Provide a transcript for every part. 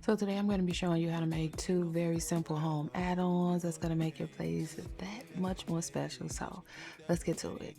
So today I'm going to be showing you how to make two very simple home add-ons that's going to make your place that much more special. So let's get to it.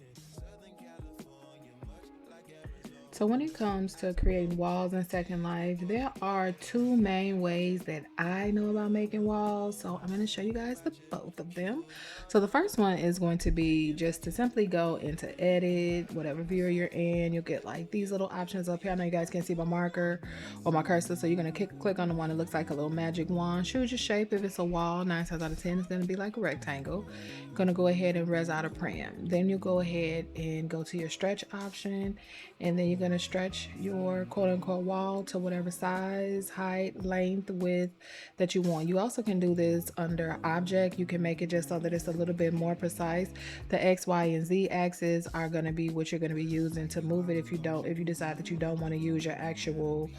So when it comes to creating walls in Second Life, there are two main ways that I know about making walls. So I'm going to show you guys the both of them. So the first one is going to be just to simply go into edit, whatever viewer you're in. You'll get like these little options up here. I know you guys can see my marker or my cursor. So you're going to click on the one that looks like a little magic wand. Choose your shape. If it's a wall, 9 times out of 10 it's going to be like a rectangle. You're going to go ahead and res out a prim. Then you go ahead and go to your stretch option, and then you're going to stretch your quote-unquote wall to whatever size, height, length, width that you want. You also can do this under object. You can make it just so that it's a little bit more precise. The X, Y, and Z axis are going to be what you're going to be using to move it if you decide that you don't want to use your actual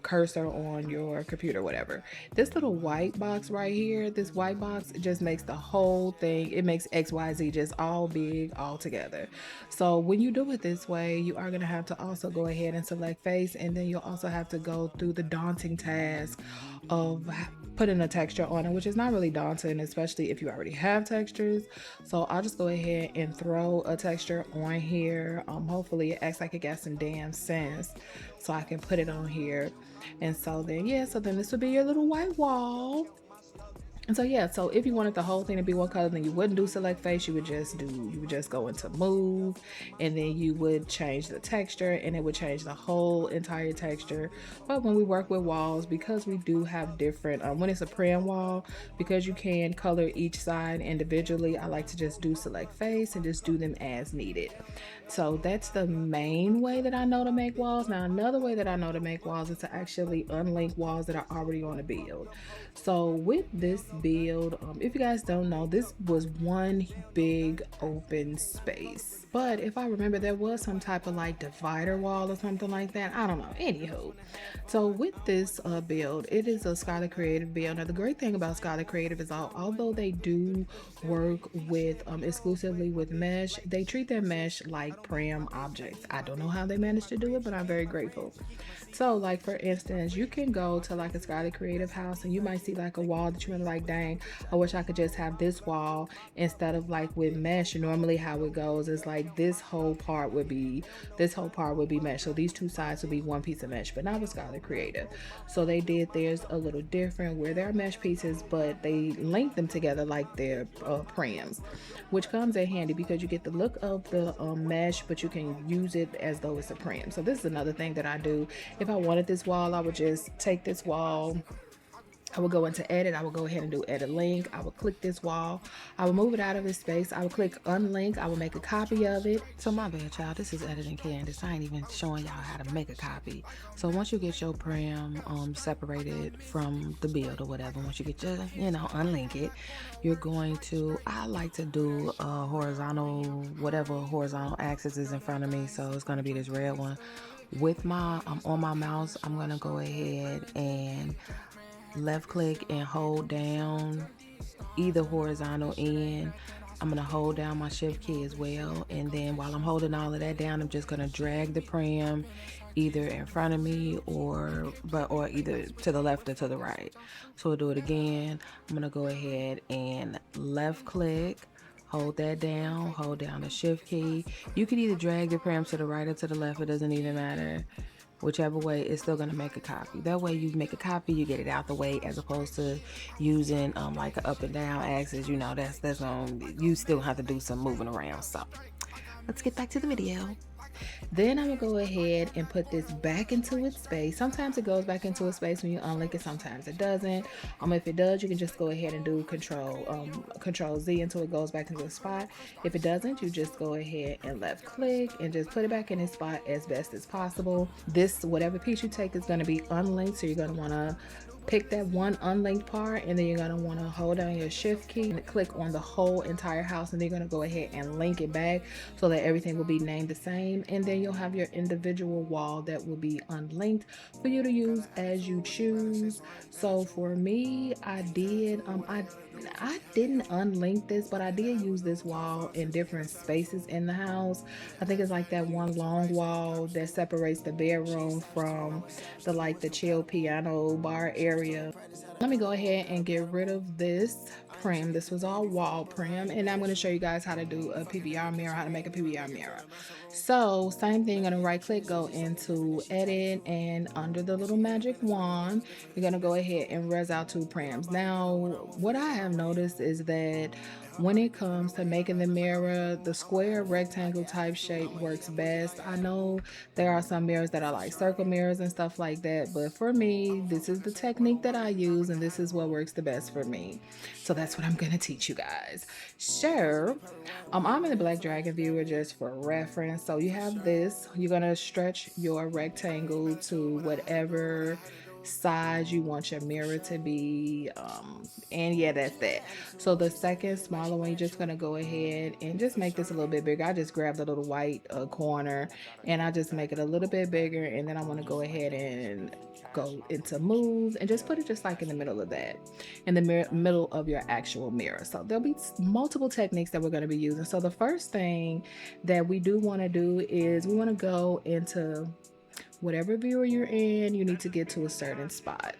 cursor on your computer, whatever. This little white box right here, this white box just makes the whole thing, it makes XYZ just all big all together. So when you do it this way, you are going to have to also go ahead and select face, and then you'll also have to go through the daunting task of putting a texture on it, which is not really daunting, especially if you already have textures. So I'll just go ahead and throw a texture on here. Hopefully it acts like it got some damn sense, so I can put it on here. And so then, yeah, so then this would be your little white wall. And so yeah, so if you wanted the whole thing to be one color, then you wouldn't do select face. You would just go into move, and then you would change the texture, and it would change the whole entire texture. But when we work with walls, because we do have different, when it's a prim wall, because you can color each side individually, I like to just do select face and just do them as needed. So that's the main way that I know to make walls. Now another way that I know to make walls is to actually unlink walls that are already on a build. So with this build, if you guys don't know, this was one big open space, but if I remember, there was some type of like divider wall or something like that. I don't know. Anywho, so with this build, it is a Scarlet Creative build. Now the great thing about Scarlet Creative is although they do work with exclusively with mesh, they treat their mesh like prim objects. I don't know how they managed to do it, but I'm very grateful. So like for instance, you can go to like a Scarlet Creative house, and you might see like a wall that you really like, dang, I wish I could just have this wall instead of like with mesh. Normally how it goes is like this whole part would be mesh. So these two sides would be one piece of mesh, but not with Scarlet Creative. So they did theirs a little different, where they're mesh pieces, but they link them together like they're prims, which comes in handy because you get the look of the mesh, but you can use it as though it's a prim. So this is another thing that I do. If I wanted this wall, I would just take this wall, I would go into edit, I would go ahead and do edit link, I would click this wall, I would move it out of its space, I would click unlink, I would make a copy of it. So my bad, y'all, this is editing Candace. I ain't even showing y'all how to make a copy. So once you get your prim separated from the build or whatever, once you get your, unlink it, you're going to, I like to do a horizontal, whatever horizontal axis is in front of me. So it's going to be this red one. With my, on my mouse, I'm going to go ahead and left click and hold down either horizontal end. I'm going to hold down my shift key as well, and then while I'm holding all of that down, I'm just going to drag the prim either in front of me or either to the left or to the right. So we'll do it again. I'm going to go ahead and left click, hold that down, hold down the shift key. You can either drag the prim to the right or to the left, it doesn't even matter. Whichever way, it's still going to make a copy. That way you make a copy, you get it out the way, as opposed to using like an up and down axis. That's you still have to do some moving around. So let's get back to the video. Then I'm gonna go ahead and put this back into its space. Sometimes it goes back into its space when you unlink it, sometimes it doesn't. If it does, you can just go ahead and do control Z until it goes back into the spot. If it doesn't, you just go ahead and left click and just put it back in its spot as best as possible. Whatever piece you take is going to be unlinked, so you're going to want to pick that one unlinked part, and then you're going to want to hold down your shift key and click on the whole entire house, and then you're going to go ahead and link it back so that everything will be named the same, and then you'll have your individual wall that will be unlinked for you to use as you choose. So for me, I didn't unlink this, but I did use this wall in different spaces in the house. I think it's like that one long wall that separates the bedroom from the chill piano bar area. Let me go ahead and get rid of this prim. This was all wall prim, and I'm going to show you guys how to do a PBR mirror, how to make a PBR mirror. So same thing, you're going to right click, go into edit, and under the little magic wand, you're going to go ahead and res out two prims. Now what I have noticed is that when it comes to making the mirror, the square rectangle type shape works best. I know there are some mirrors that are like circle mirrors and stuff like that, but for me, this is the technique that I use, and this is what works the best for me. So that's what I'm gonna teach you guys. Sure. I'm in the Black Dragon viewer just for reference. So you have this, you're gonna stretch your rectangle to whatever size you want your mirror to be, and yeah, that's that. So the second smaller one, you're just gonna go ahead and just make this a little bit bigger. I just grabbed the little white corner, and I just make it a little bit bigger, and then I want to go ahead and go into move and just put it just like in the middle of that, in the middle of your actual mirror. So there'll be multiple techniques that we're going to be using. So the first thing that we do want to do is we want to go into whatever viewer you're in. You need to get to a certain spot.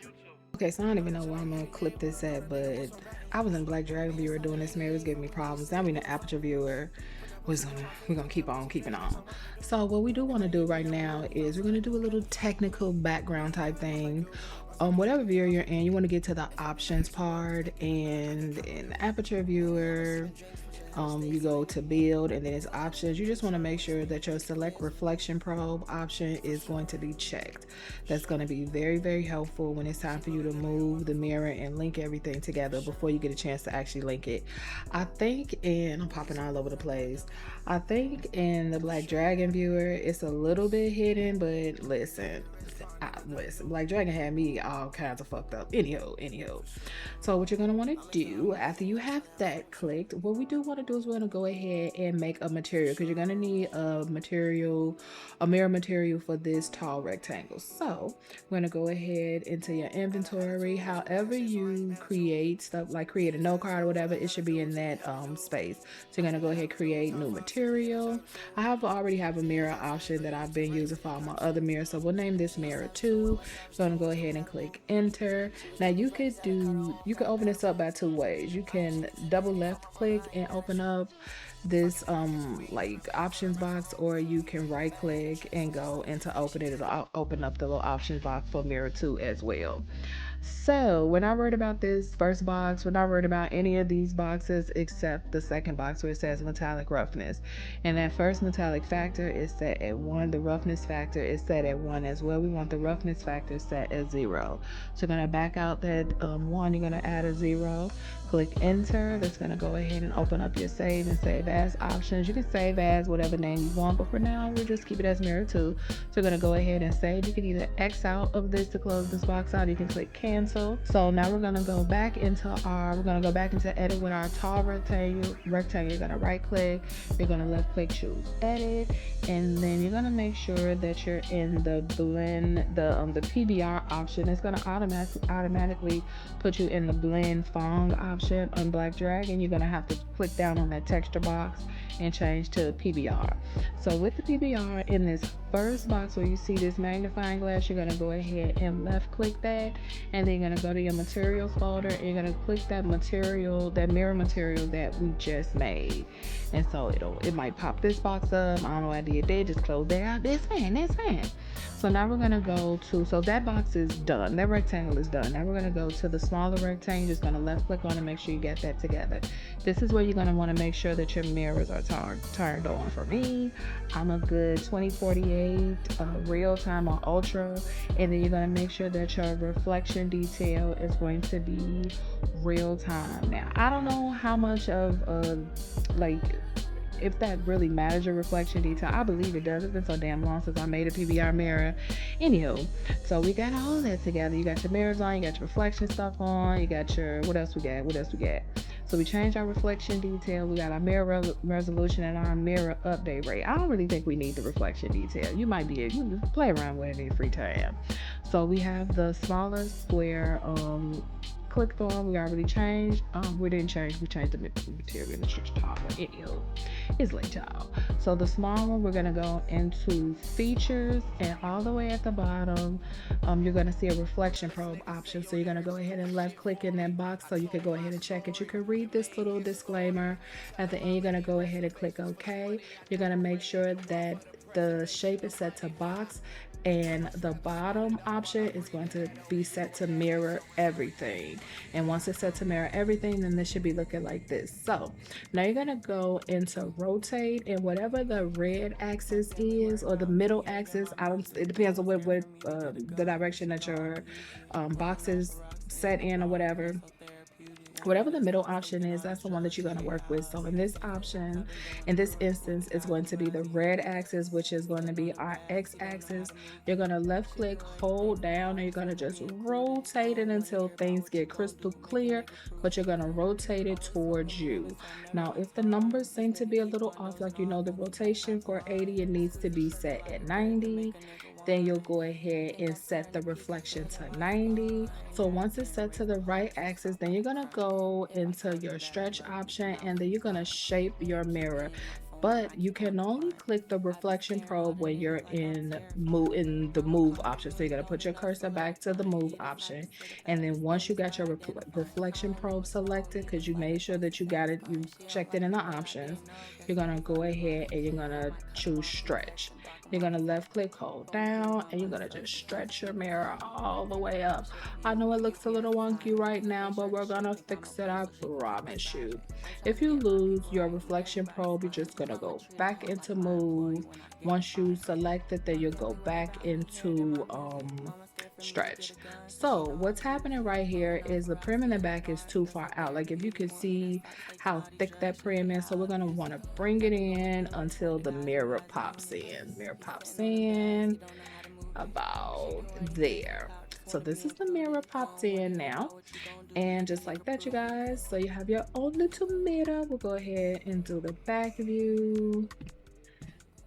Okay, so I don't even know where I'm gonna clip this at, but I was in Black Dragon viewer doing this mirror. It was giving me problems. Now I'm in the aperture viewer. We're gonna keep on keeping on. So what we do want to do right now is we're gonna do a little technical background type thing. Whatever viewer you're in, you want to get to the options part, and in the aperture viewer, you go to build, and then it's options. You just want to make sure that your select reflection probe option is going to be checked. That's going to be very, very helpful when it's time for you to move the mirror and link everything together before you get a chance to actually link it. I think I'm popping all over the place. I think in the Black Dragon viewer, it's a little bit hidden, but listen, Black Dragon had me all kinds of fucked up. Anyhow. So what you're gonna want to do after you have that clicked, what we do want to do is we're gonna go ahead and make a material, because you're gonna need a mirror material for this tall rectangle. So we're gonna go ahead into your inventory. However you create stuff, like create a note card or whatever, it should be in that space. So you're gonna go ahead, create new material. I already have a mirror option that I've been using for all my other mirrors, so we'll name this mirror 2. So I'm gonna go ahead and click enter. Now you could open this up by two ways. You can double left click and open up this like options box, or you can right click and go into open it. It'll open up the little options box for mirror 2 as well. So when I wrote about this first box, when I wrote about any of these boxes except the second box where it says metallic roughness, and that first metallic factor is set at 1, the roughness factor is set at 1 as well. We want the roughness factor set at 0. So you're going to back out that 1, you're going to add a 0, click enter. That's going to go ahead and open up your save and save as options. You can save as whatever name you want, but for now we'll just keep it as mirror 2. So you're going to go ahead and save. You can either X out of this to close this box out, you can click cancel. So now we're going to go back into edit with our tall rectangle. You're going to right click, you're going to left click, choose edit, and then you're going to make sure that you're in the blend, the PBR option. It's going to automatically put you in the blend fong option on Black Dragon. You're going to have to click down on that texture box and change to PBR. So with the PBR, in this first box where you see this magnifying glass, you're going to go ahead and left click that, and then you're going to go to your materials folder, and you're going to click that material, that mirror material that we just made. And so it might pop this box up. I don't know what I did. Just close that out. That's fine. So now we're going to go to, so that box is done. That rectangle is done. Now we're going to go to the smaller rectangle. Just going to left click on it and make sure you get that together. This is where you're going to want to make sure that your mirrors are turned on. For me, I'm a good 2048 real time or ultra, and then you're going to make sure that your reflection detail is going to be real time. Now I don't know how much of if that really matters, your reflection detail. I believe it does. It's been so damn long since I made a PBR mirror. Anywho, so we got all of that together. You got your mirrors on, you got your reflection stuff on, you got your, what else we got? What else we got? So we changed our reflection detail. We got our mirror resolution and our mirror update rate. I don't really think we need the reflection detail. You might be able to play around with it in your free time. So we have the smaller square clicked on. We already changed. We didn't change. We changed the material in the stretch top. Anywho, it's late, y'all. So the small one, we're gonna go into features, and all the way at the bottom, you're gonna see a reflection probe option. So you're gonna go ahead and left click in that box so you can go ahead and check it. You can read this little disclaimer at the end. You're gonna go ahead and click OK. You're gonna make sure that the shape is set to box, and the bottom option is going to be set to mirror everything. And once it's set to mirror everything, then this should be looking like this. So now you're going to go into rotate, and whatever the red axis is, or the middle axis, it depends on what the direction that your box is set in or whatever the middle option is, that's the one that you're going to work with. So in this option, in this instance, it's going to be the red axis, which is going to be our X axis. You're going to left click, hold down, and you're going to just rotate it until things get crystal clear, but you're going to rotate it towards you. Now, if the numbers seem to be a little off, like the rotation for 80, it needs to be set at 90. Then you'll go ahead and set the reflection to 90. So once it's set to the right axis, then you're gonna go into your stretch option, and then you're gonna shape your mirror. But you can only click the reflection probe when you're in the move option. So you're gonna put your cursor back to the move option, and then once you got your reflection probe selected, because you made sure that you got it, you checked it in the options, you're gonna go ahead and you're gonna choose stretch. You're gonna left click, hold down, and you're gonna just stretch your mirror all the way up. I know it looks a little wonky right now, but we're gonna fix it, I promise you. If you lose your reflection probe, you're just gonna go back into move. Once you select it, then you'll go back into stretch. So what's happening right here is the prim in the back is too far out. Like, if you could see how thick that prim is, so we're gonna want to bring it in until the mirror pops in. Mirror pops in about there. So this is the mirror popped in now, and just like that, you guys, so you have your own little mirror. We'll go ahead and do the back view.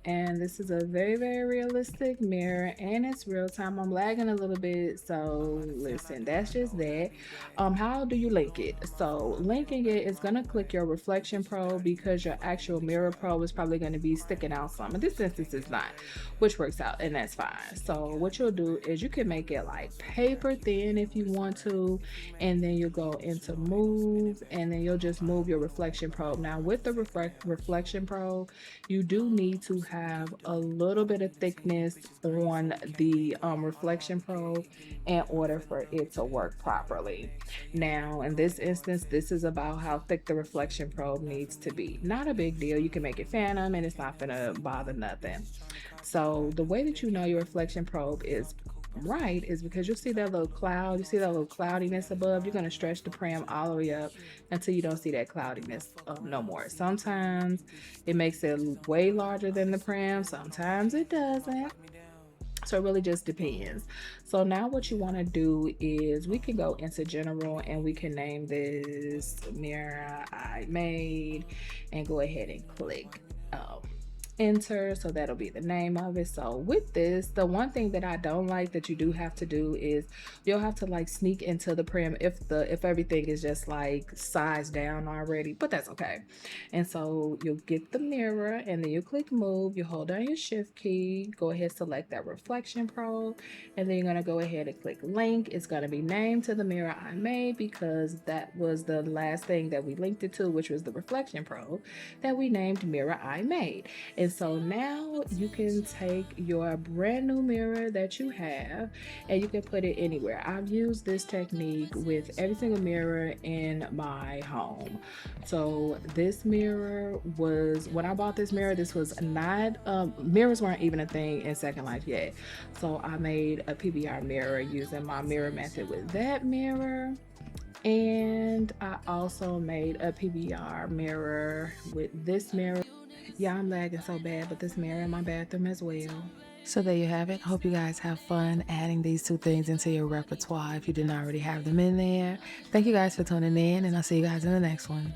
And this is a very, very realistic mirror, and it's real time. I'm lagging a little bit, so listen, that's just that. How do you link it? So linking it is going to click your reflection probe, because your actual mirror probe is probably going to be sticking out some. In this instance, it's not, which works out, and that's fine. So what you'll do is you can make it like paper thin if you want to, and then you'll go into move, and then you'll just move your reflection probe. Now with the reflection probe, you do need to have a little bit of thickness on the reflection probe in order for it to work properly. Now, in this instance, this is about how thick the reflection probe needs to be. Not a big deal. You can make it phantom, and it's not gonna bother nothing. So the way that you know your reflection probe is right is because you'll see that little cloud, you see that little cloudiness above. You're going to stretch the pram all the way up until you don't see that cloudiness no more. Sometimes it makes it way larger than the pram, sometimes it doesn't. So it really just depends. So now what you want to do is we can go into general, and we can name this mirror I made, and go ahead and click enter. So that'll be the name of it. So with this, the one thing that I don't like that you do have to do is you'll have to like sneak into the prim if everything is just like sized down already, but that's okay. And so you'll get the mirror, and then you click move, you hold down your shift key, go ahead, select that reflection probe, and then you're going to go ahead and click link. It's going to be named to the mirror I made, because that was the last thing that we linked it to, which was the reflection probe that we named mirror I made. And so now you can take your brand new mirror that you have, and you can put it anywhere. I've used this technique with every single mirror in my home. So this mirror was, when I bought this mirror, this was not, mirrors weren't even a thing in Second Life yet. So I made a PBR mirror using my mirror method with that mirror. And I also made a PBR mirror with this mirror. Yeah, I'm lagging so bad, but this mirror in my bathroom as well. So there you have it. Hope you guys have fun adding these two things into your repertoire if you didn't already have them in there. Thank you guys for tuning in, and I'll see you guys in the next one.